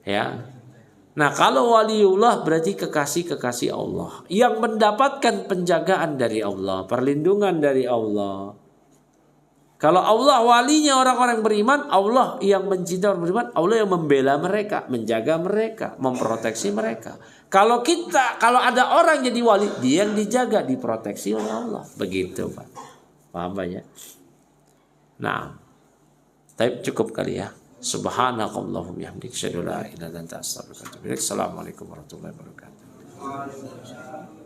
[SPEAKER 1] Ya. Nah, kalau waliullah berarti kekasih-kekasih Allah yang mendapatkan penjagaan dari Allah, perlindungan dari Allah. Kalau Allah walinya orang-orang beriman, Allah yang mencintai orang beriman, Allah yang membela mereka, menjaga mereka, memproteksi mereka. Kalau ada orang jadi wali, dia yang dijaga, diproteksi oleh Allah. Begitu, Pak. Paham Pak ya? Nah, tapi cukup kali ya. Subhanakallahumma bihamdika asyhadu an la ilaha illa anta astaghfiruka wa atubu ilaik. Assalamualaikum warahmatullahi wabarakatuh.
[SPEAKER 3] Waalaikumsalam.